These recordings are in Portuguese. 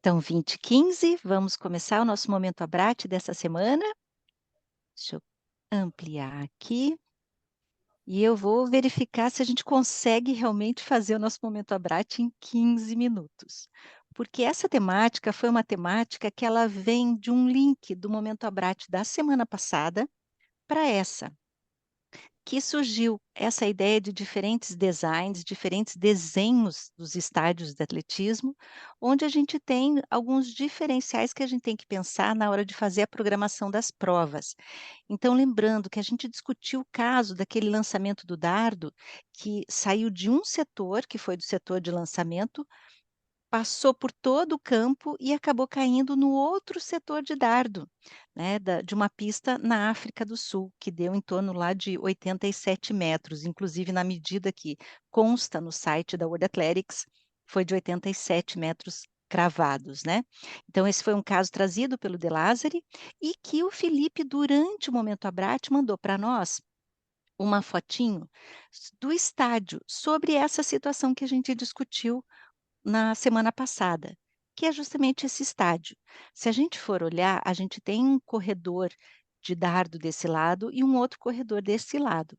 Então, 20h15, vamos começar o nosso Momento Abrate dessa semana. Deixa eu ampliar aqui e eu vou verificar se a gente consegue realmente fazer o nosso Momento Abrate em 15 minutos. Porque essa temática foi uma temática que ela vem de um link do Momento Abrate da semana passada para essa. Que surgiu essa ideia de diferentes designs, diferentes desenhos dos estádios de atletismo, onde a gente tem alguns diferenciais que a gente tem que pensar na hora de fazer a programação das provas. Então, lembrando que a gente discutiu o caso daquele lançamento do dardo, que saiu de um setor, que foi do setor de lançamento, passou por todo o campo e acabou caindo no outro setor de dardo, né, de uma pista na África do Sul, que deu em torno lá de 87 metros, inclusive na medida que consta no site da World Athletics, foi de 87 metros cravados, né. Então esse foi um caso trazido pelo De Lazzari e que o Felipe, durante o Momento Abrate, mandou para nós uma fotinho do estádio, sobre essa situação que a gente discutiu na semana passada, que é justamente esse estádio. Se a gente for olhar, a gente tem um corredor de dardo desse lado e um outro corredor desse lado.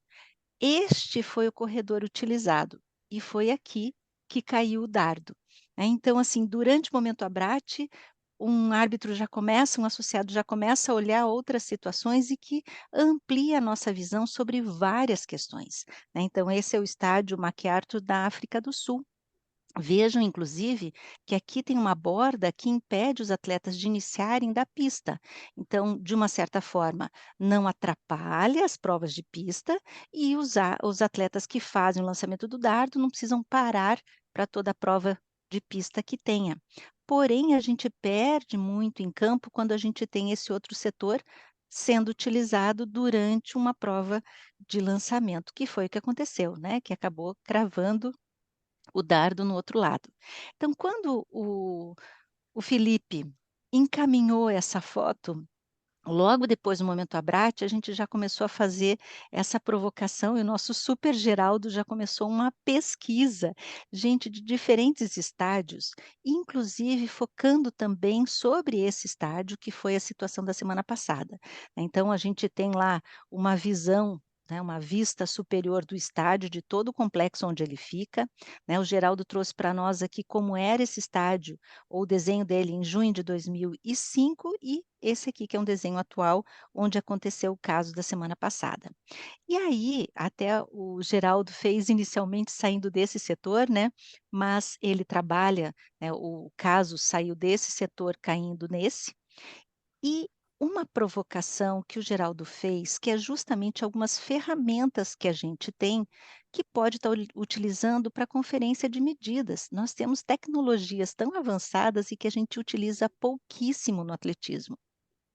Este foi o corredor utilizado e foi aqui que caiu o dardo, né. Então, assim, durante o momento abrate, um árbitro já começa um associado já começa a olhar outras situações e que amplia a nossa visão sobre várias questões, né. Então esse é o estádio MacArthur da África do Sul. Vejam, inclusive, que aqui tem uma borda que impede os atletas de iniciarem da pista. Então, de uma certa forma, não atrapalha as provas de pista e os atletas que fazem o lançamento do dardo não precisam parar para toda a prova de pista que tenha. Porém, a gente perde muito em campo quando a gente tem esse outro setor sendo utilizado durante uma prova de lançamento, que foi o que aconteceu, né? Que acabou cravando o dardo no outro lado. Então, quando o Felipe encaminhou essa foto, logo depois do Momento Abrate, a gente já começou a fazer essa provocação e o nosso super Geraldo já começou uma pesquisa, gente de diferentes estádios, inclusive focando também sobre esse estádio, que foi a situação da semana passada, né. Então a gente tem lá uma visão, né, uma vista superior do estádio, de todo o complexo onde ele fica, né. O Geraldo trouxe para nós aqui como era esse estádio, ou o desenho dele em junho de 2005 e esse aqui que é um desenho atual, onde aconteceu o caso da semana passada. E aí, até o Geraldo fez inicialmente saindo desse setor, né, mas ele trabalha, né, o caso saiu desse setor caindo nesse, e uma provocação que o Geraldo fez, que é justamente algumas ferramentas que a gente tem, que pode estar utilizando para conferência de medidas. Nós temos tecnologias tão avançadas e que a gente utiliza pouquíssimo no atletismo.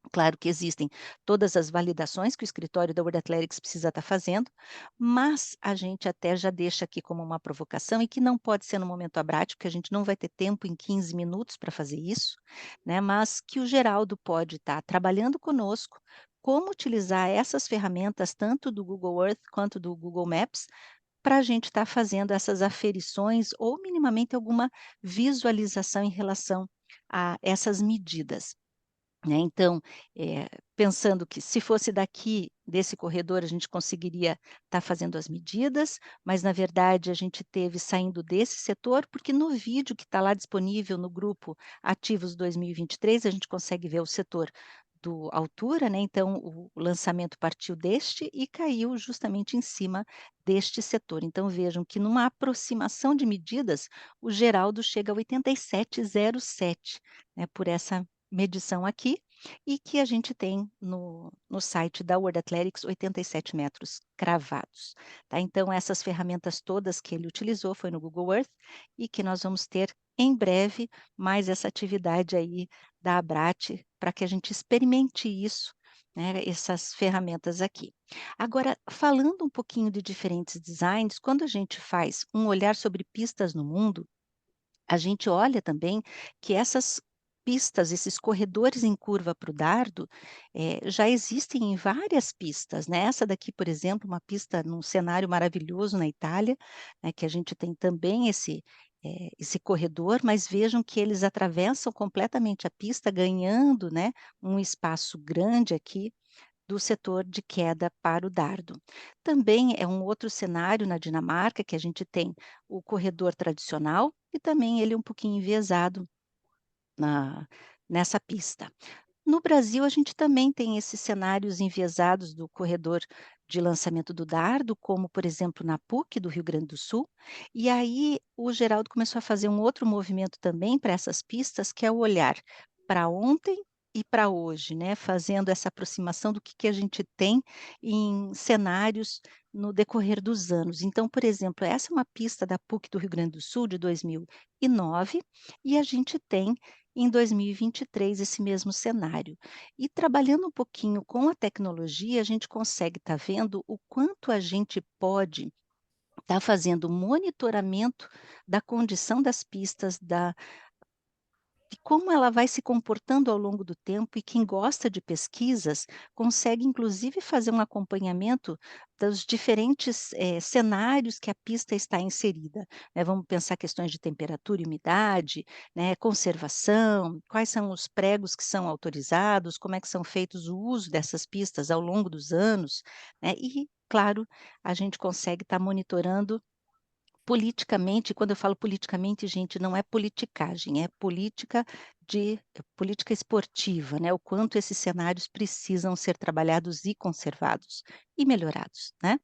Claro que existem todas as validações que o escritório da World Athletics precisa estar fazendo, mas a gente até já deixa aqui como uma provocação e que não pode ser no momento abrate, porque a gente não vai ter tempo em 15 minutos para fazer isso, né, mas que o Geraldo pode estar trabalhando conosco, como utilizar essas ferramentas tanto do Google Earth quanto do Google Maps, para a gente estar fazendo essas aferições ou minimamente alguma visualização em relação a essas medidas. Né, então, pensando que se fosse daqui, desse corredor, a gente conseguiria estar fazendo as medidas, mas na verdade a gente teve saindo desse setor, porque no vídeo que está lá disponível no grupo Ativos 2023, a gente consegue ver o setor do altura, né, então o lançamento partiu deste e caiu justamente em cima deste setor. Então vejam que numa aproximação de medidas, o Geraldo chega a 87,07, né, por essa medição aqui, e que a gente tem no site da World Athletics 87 metros cravados, tá. Então essas ferramentas todas que ele utilizou foi no Google Earth, e que nós vamos ter em breve mais essa atividade aí da Abrate, para que a gente experimente isso, né, essas ferramentas aqui. Agora, falando um pouquinho de diferentes designs, quando a gente faz um olhar sobre pistas no mundo, a gente olha também que essas pistas, esses corredores em curva para o dardo, já existem em várias pistas, né. Essa daqui, por exemplo, uma pista num cenário maravilhoso na Itália, né, que a gente tem também esse corredor, mas vejam que eles atravessam completamente a pista, ganhando, né, um espaço grande aqui do setor de queda para o dardo. Também é um outro cenário na Dinamarca, que a gente tem o corredor tradicional e também ele um pouquinho enviesado na nessa pista. No Brasil, a gente também tem esses cenários enviesados do corredor de lançamento do dardo, como, por exemplo, na PUC do Rio Grande do Sul. E aí o Geraldo começou a fazer um outro movimento também para essas pistas, que é o olhar para ontem e para hoje, né? Fazendo essa aproximação do que a gente tem em cenários no decorrer dos anos. Então, por exemplo, essa é uma pista da PUC do Rio Grande do Sul de 2009, e a gente tem em 2023 esse mesmo cenário. E trabalhando um pouquinho com a tecnologia, a gente consegue estar vendo o quanto a gente pode estar fazendo monitoramento da condição das pistas, de como ela vai se comportando ao longo do tempo, e quem gosta de pesquisas consegue inclusive fazer um acompanhamento dos diferentes, cenários que a pista está inserida, né. Vamos pensar questões de temperatura e umidade, né, conservação, quais são os pregos que são autorizados, como é que são feitos o uso dessas pistas ao longo dos anos, né, e claro, a gente consegue estar monitorando politicamente. Quando eu falo politicamente, gente, não é politicagem, é política esportiva, né, o quanto esses cenários precisam ser trabalhados e conservados e melhorados, né.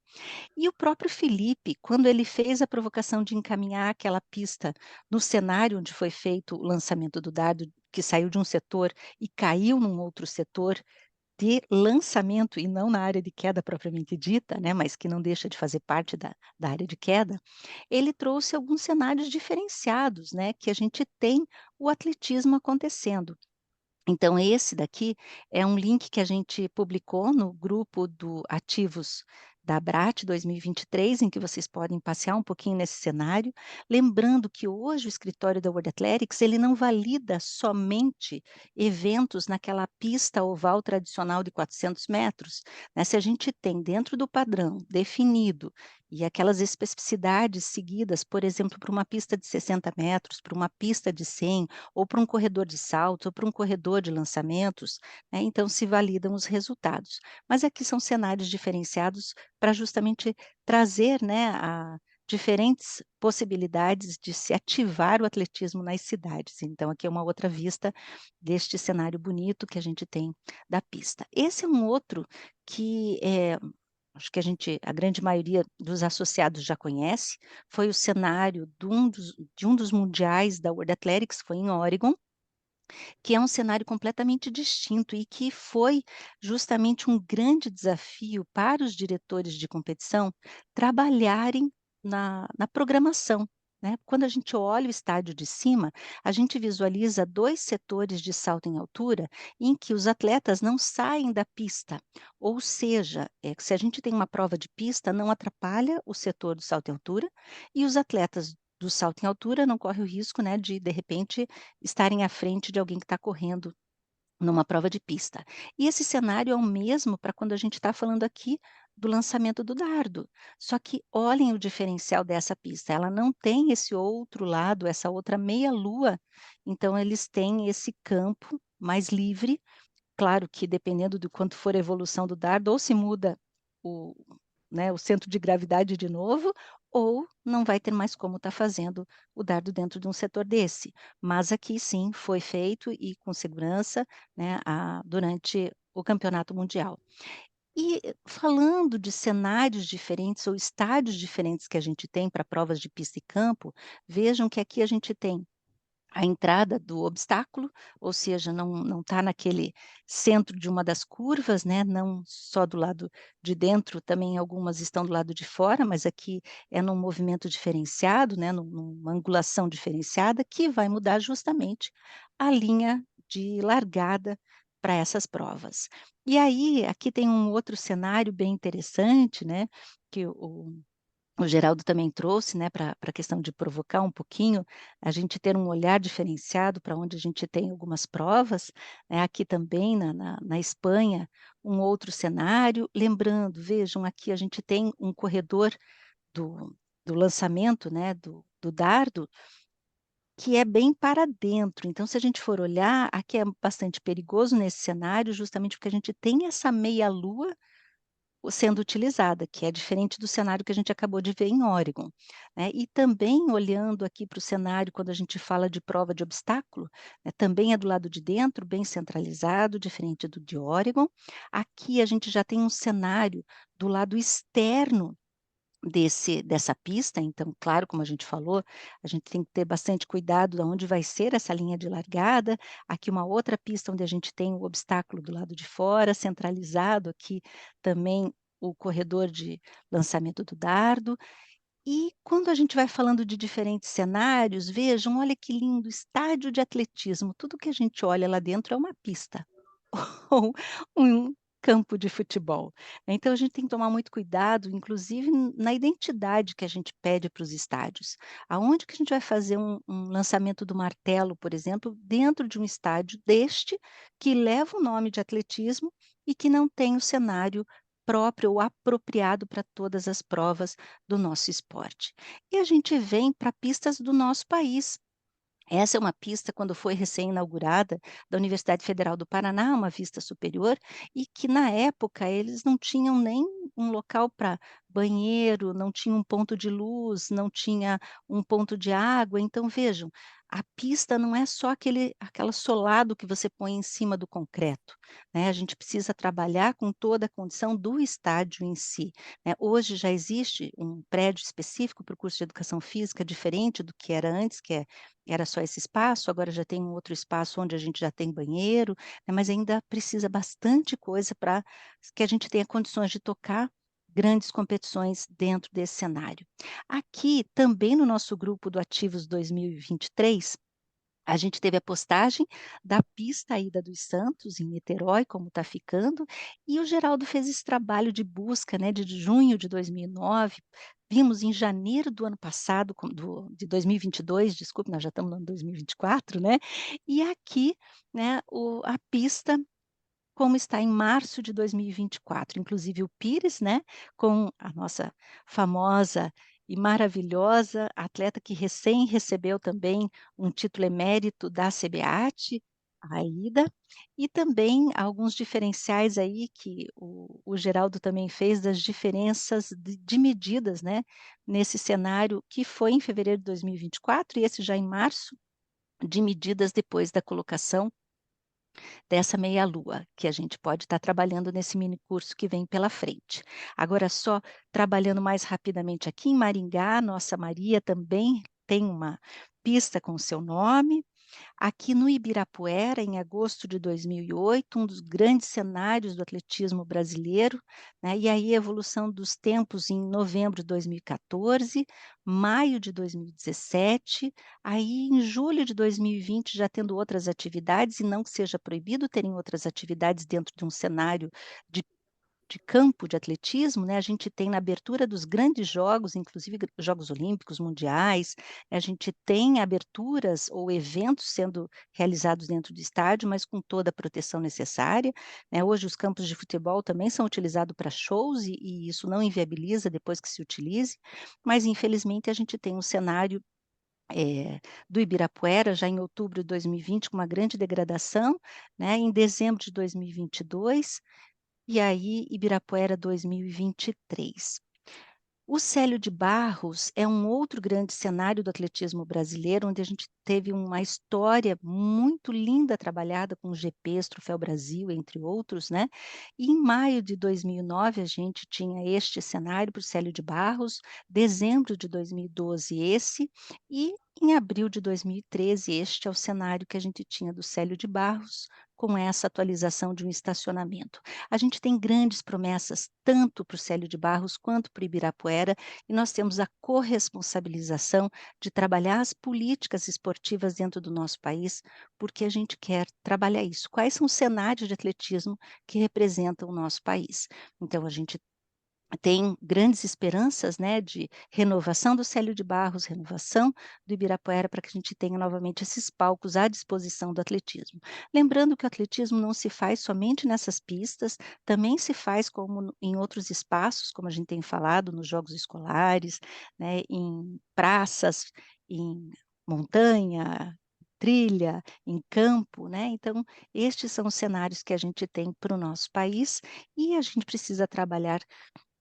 E o próprio Felipe, quando ele fez a provocação de encaminhar aquela pista no cenário onde foi feito o lançamento do dardo, que saiu de um setor e caiu num outro setor de lançamento e não na área de queda propriamente dita, né, mas que não deixa de fazer parte da área de queda, ele trouxe alguns cenários diferenciados, né, que a gente tem o atletismo acontecendo. Então esse daqui é um link que a gente publicou no grupo do Ativos da Abrat 2023, em que vocês podem passear um pouquinho nesse cenário, lembrando que hoje o escritório da World Athletics, ele não valida somente eventos naquela pista oval tradicional de 400 metros, né. Se a gente tem dentro do padrão definido e aquelas especificidades seguidas, por exemplo, para uma pista de 60 metros, para uma pista de 100, ou para um corredor de saltos, ou para um corredor de lançamentos, né, então se validam os resultados. Mas aqui são cenários diferenciados para justamente trazer, né, a diferentes possibilidades de se ativar o atletismo nas cidades. Então aqui é uma outra vista deste cenário bonito que a gente tem da pista. Esse é um outro que, acho que a grande maioria dos associados já conhece, foi o cenário de um dos mundiais da World Athletics, foi em Oregon, que é um cenário completamente distinto e que foi justamente um grande desafio para os diretores de competição trabalharem na programação, né. Quando a gente olha o estádio de cima, a gente visualiza 2 setores de salto em altura em que os atletas não saem da pista, ou seja, se a gente tem uma prova de pista, não atrapalha o setor do salto em altura, e os atletas do salto em altura não correm o risco, né, de repente, estarem à frente de alguém que está correndo numa prova de pista. E esse cenário é o mesmo para quando a gente está falando aqui do lançamento do dardo. Só que olhem o diferencial dessa pista, ela não tem esse outro lado, essa outra meia-lua, então eles têm esse campo mais livre. Claro que dependendo do quanto for a evolução do dardo, ou se muda o, né, o centro de gravidade de novo, ou não vai ter mais como estar fazendo o dardo dentro de um setor desse. Mas aqui sim foi feito e com segurança, né, durante o campeonato mundial. E falando de cenários diferentes ou estádios diferentes que a gente tem para provas de pista e campo, vejam que aqui a gente tem a entrada do obstáculo, ou seja, não está naquele centro de uma das curvas, né, não só do lado de dentro, também algumas estão do lado de fora, mas aqui é num movimento diferenciado, né, numa angulação diferenciada, que vai mudar justamente a linha de largada para essas provas. E aí, aqui tem um outro cenário bem interessante, né, que o Geraldo também trouxe, né, para a questão de provocar um pouquinho, a gente ter um olhar diferenciado para onde a gente tem algumas provas, né, aqui também na Espanha, um outro cenário. Lembrando, vejam, aqui a gente tem um corredor do lançamento, né, do dardo, que é bem para dentro. Então, se a gente for olhar, aqui é bastante perigoso nesse cenário, justamente porque a gente tem essa meia-lua sendo utilizada, que é diferente do cenário que a gente acabou de ver em Oregon, né. E também olhando aqui para o cenário, quando a gente fala de prova de obstáculo, também é do lado de dentro, bem centralizado, diferente do de Oregon. Aqui a gente já tem um cenário do lado externo dessa pista, então, claro, como a gente falou, a gente tem que ter bastante cuidado aonde vai ser essa linha de largada. Aqui uma outra pista onde a gente tem o obstáculo do lado de fora, centralizado aqui também o corredor de lançamento do dardo. E quando a gente vai falando de diferentes cenários, vejam, olha que lindo, estádio de atletismo, tudo que a gente olha lá dentro é uma pista. Ou um campo de futebol, né. Então a gente tem que tomar muito cuidado, inclusive na identidade que a gente pede para os estádios. Aonde que a gente vai fazer um lançamento do martelo, por exemplo, dentro de um estádio deste, que leva o nome de atletismo e que não tem o cenário próprio ou apropriado para todas as provas do nosso esporte. E a gente vem para pistas do nosso país. Essa é uma pista, quando foi recém-inaugurada, da Universidade Federal do Paraná, uma vista superior, e que na época eles não tinham nem um local para banheiro, não tinha um ponto de luz, não tinha um ponto de água. Então vejam, a pista não é só aquela solado que você põe em cima do concreto, né, a gente precisa trabalhar com toda a condição do estádio em si, né. Hoje já existe um prédio específico para o curso de educação física, diferente do que era antes, era só esse espaço, agora já tem um outro espaço onde a gente já tem banheiro, né, mas ainda precisa bastante coisa para que a gente tenha condições de tocar grandes competições dentro desse cenário. Aqui, também no nosso grupo do Ativos 2023, a gente teve a postagem da pista Ilha dos Santos, em Niterói, como está ficando, e o Geraldo fez esse trabalho de busca, né, de junho de 2009. Vimos em janeiro do ano passado, de 2022, desculpe, nós já estamos no ano 2024, né, e aqui, né, a pista como está em março de 2024. Inclusive o Pires, né, com a nossa famosa e maravilhosa atleta que recém recebeu também um título emérito da CBAT, a Aida, e também alguns diferenciais aí que o Geraldo também fez das diferenças de medidas, né, nesse cenário que foi em fevereiro de 2024 e esse já em março, de medidas depois da colocação dessa meia-lua, que a gente pode estar trabalhando nesse mini curso que vem pela frente. Agora só trabalhando mais rapidamente aqui em Maringá, nossa Maria também tem uma pista com o seu nome. Aqui no Ibirapuera, em agosto de 2008, um dos grandes cenários do atletismo brasileiro, né, e aí a evolução dos tempos em novembro de 2014, maio de 2017, aí em julho de 2020 já tendo outras atividades, e não que seja proibido terem outras atividades dentro de um cenário de de campo de atletismo, né, a gente tem na abertura dos grandes jogos, inclusive Jogos Olímpicos, Mundiais, a gente tem aberturas ou eventos sendo realizados dentro do estádio, mas com toda a proteção necessária, né. Hoje os campos de futebol também são utilizados para shows e isso não inviabiliza depois que se utilize, mas infelizmente a gente tem um cenário, do Ibirapuera já em outubro de 2020 com uma grande degradação, né, em dezembro de 2022 e aí Ibirapuera 2023. O Célio de Barros é um outro grande cenário do atletismo brasileiro, onde a gente teve uma história muito linda trabalhada com GPs, Troféu Brasil, entre outros, né. E em maio de 2009 a gente tinha este cenário para o Célio de Barros, dezembro de 2012 esse, e em abril de 2013 este é o cenário que a gente tinha do Célio de Barros, com essa atualização de um estacionamento. A gente tem grandes promessas, tanto para o Célio de Barros quanto para o Ibirapuera, e nós temos a corresponsabilização de trabalhar as políticas esportivas dentro do nosso país, porque a gente quer trabalhar isso. Quais são os cenários de atletismo que representam o nosso país? Então, a gente tem grandes esperanças, né, de renovação do Célio de Barros, renovação do Ibirapuera, para que a gente tenha novamente esses palcos à disposição do atletismo. Lembrando que o atletismo não se faz somente nessas pistas, também se faz como em outros espaços, como a gente tem falado, nos jogos escolares, né, em praças, em montanha, trilha, em campo, né. Então, estes são os cenários que a gente tem para o nosso país e a gente precisa trabalhar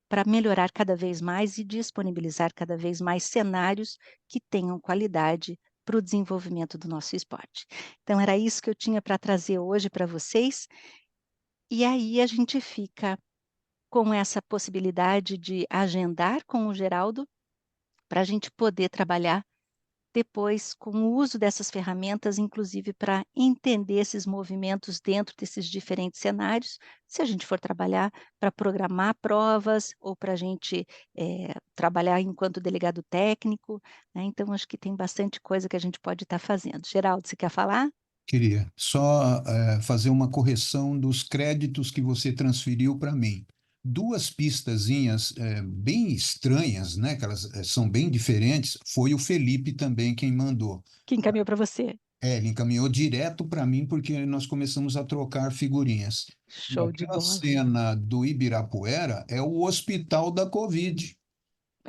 para melhorar cada vez mais e disponibilizar cada vez mais cenários que tenham qualidade para o desenvolvimento do nosso esporte. Então era isso que eu tinha para trazer hoje para vocês, e aí a gente fica com essa possibilidade de agendar com o Geraldo, para a gente poder trabalhar depois com o uso dessas ferramentas, inclusive para entender esses movimentos dentro desses diferentes cenários, se a gente for trabalhar para programar provas ou para a gente, trabalhar enquanto delegado técnico, né, então acho que tem bastante coisa que a gente pode estar fazendo. Geraldo, você quer falar? Queria só fazer uma correção dos créditos que você transferiu para mim. Duas pistazinhas bem estranhas, né? Que elas são bem diferentes. Foi o Felipe também quem mandou. Que encaminhou para você. Ele encaminhou direto para mim porque nós começamos a trocar figurinhas. E Show de aquela bola. cena do Ibirapuera é o hospital da Covid.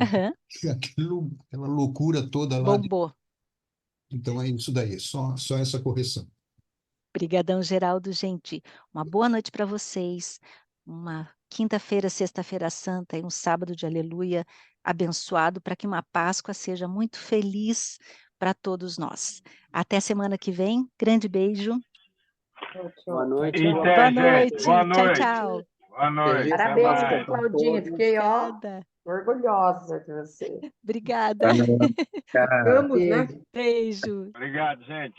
Aham, Aquela loucura toda lá. bombou. Então é isso daí, só essa correção. Obrigadão, Geraldo. Gente, uma boa noite para vocês. Uma quinta-feira, sexta-feira santa e um sábado de aleluia abençoado para que uma Páscoa seja muito feliz para todos nós. Até semana que vem. Grande beijo. Boa noite. Boa Gente. Boa noite. Tchau, noite. tchau. Boa noite. Até Parabéns, mais. Claudinha. Fiquei, Obrigada. orgulhosa de você. Obrigada. Vamos, né? Beijo. Obrigado, gente.